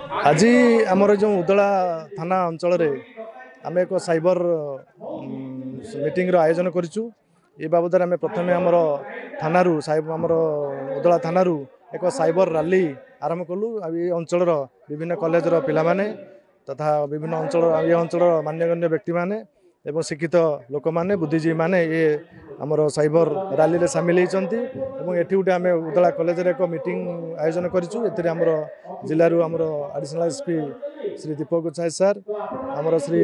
आज आमर जो उदला थाना अंचल आम एक साइबर मीटिंग आयोजन करूँ। ये बाबद आम प्रथम आमर थाना आमर उदला थाना एक साइबर रैली आरंभ कलु। ये अंचल विभिन्न कॉलेजर पिला माने तथा विभिन्न अंचल ये अंचल मान्यगण्य व्यक्ति माने एवं शिक्षित लोक मैंने बुद्धिजीवी मैंने ये आमर साइबर रैली सामिल होती। एटी गोटे आम उदला कॉलेज एक मीटिंग आयोजन करूँ। एमर जिलूर आमर additional SP Shri Deepak गुच्छाई sir, आमर श्री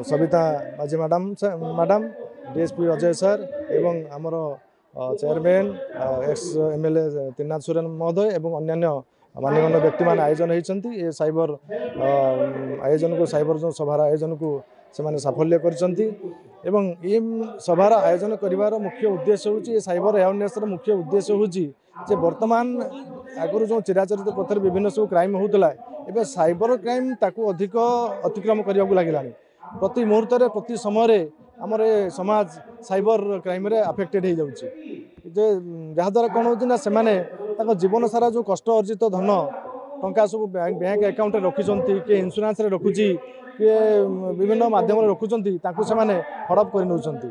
सविता माझी मैडम डीएसपी अजय सर एवं आमर chairman ex MLA Trinath Soren महोदय एवं अन्य मान्यगण्य व्यक्ति मान आयोजन होती। ये साइबर आयोजन को साइबर जो सभार आयोजन को से साफल्य कर सभार आयोजन कर मुख्य उद्देश्य हूँ साइबर अवेयरनेस मुख्य उद्देश्य हूँ जे वर्तमान आगुरी जो चिराचरित पथर विभिन्न सब क्राइम होता है साइबर क्राइम ताकू अधिक अतिक्रम करने को लगे। प्रति मुहूर्त प्रति समय आमर समाज साइबर क्राइम रे अफेक्टेड हो जाऊँचे जहाद्वारा कौन होना से जीवन सारा जो कष्ट अर्जित धन टंका सब बैंक अकाउंट रखुंट किए इन्शुरांस रखुची किए विभिन्न माध्यम रखुंट से हड़प कर नौकरी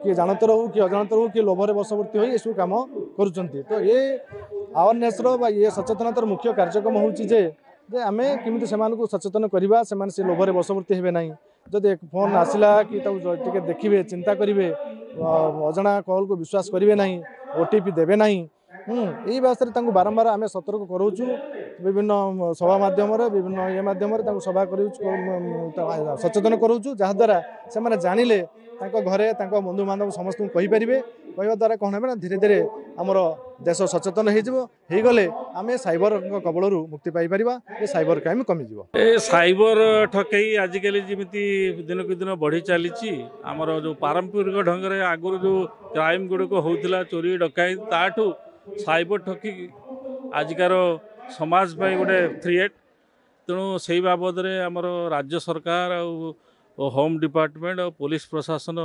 किए जानते रहू कि अजाणत रहू कि लोभर बशवर्ती हो ये सब कम कर। तो ये अवेयरनेस ये सचेतनतार मुख्य कार्यक्रम हूँ जे आम केमी से सचेतन करवा से लोभर बशवर्ती हे ना। जदि फोन आसला कि देखिए चिंता करेंगे अजाणा कॉल को विश्वास करेंगे ना ओटीपी देवे ना यही व्यवस्था बारंबार आम सतर्क करूँ। विभिन्न सभा माध्यम विभिन्न ये माध्यम सभा कर सचेतन करूँ जहाद्वारा से जानिले घरे बंधु बांधव समस्त कहींपारे कहवा द्वारा कौन है धीरे धीरे आमर देश सचेतन होगले आम साइबर कबल मुक्ति पाइपर ये साइबर क्राइम कमिज। साइबर ठकई आजिकल जमी दिनक दिन बढ़ी चली आमर जो पारंपरिक ढंग से आगुरी जो क्राइम गुड़िक होता चोरी डकायत ताठू साइबर ठकी आजिकार समाज गोटे थ्रेट। तेणु से बाबद आमर राज्य सरकार और होम डिपार्टमेंट और पुलिस प्रशासन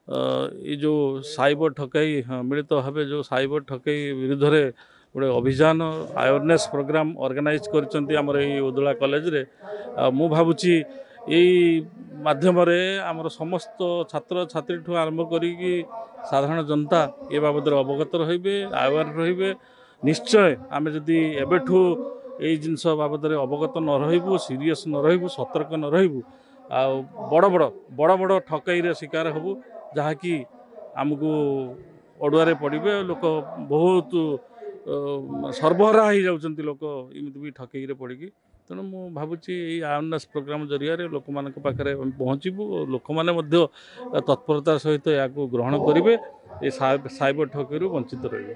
ये जो साइबर ठकई मिलित भाव जो साइबर ठकई विरुद्ध रे गोटे अभियान अवेयरनेस प्रोग्राम ऑर्गेनाइज करमर ये उदला कॉलेज रे मु भावुची यही माध्यम आमर समस्त छात्र छात्री ठू आरंभ करी साधारण जनता ये बाबद अवगत रे अवेयर रे निश्चय आम जदि एबेठू ये जिनस बाबद अवगत न रही सीरीयस न रही सतर्क न रही आ बड़ बड़ ठकई रे शिकार हबू जहाँकि आमको अड़ुआरे पड़े लोक बहुत सर्वहरा हो जाती लोक इमती भी ठकई रे पड़ी। तेणु मु भावुची अवेयरनेस प्रोग्राम जरिया लोक मान पाखे पहुँचबू लोक मैंने तत्परतार सहित या ग्रहण करेंगे ये साइबर ठकई वंचित रहे।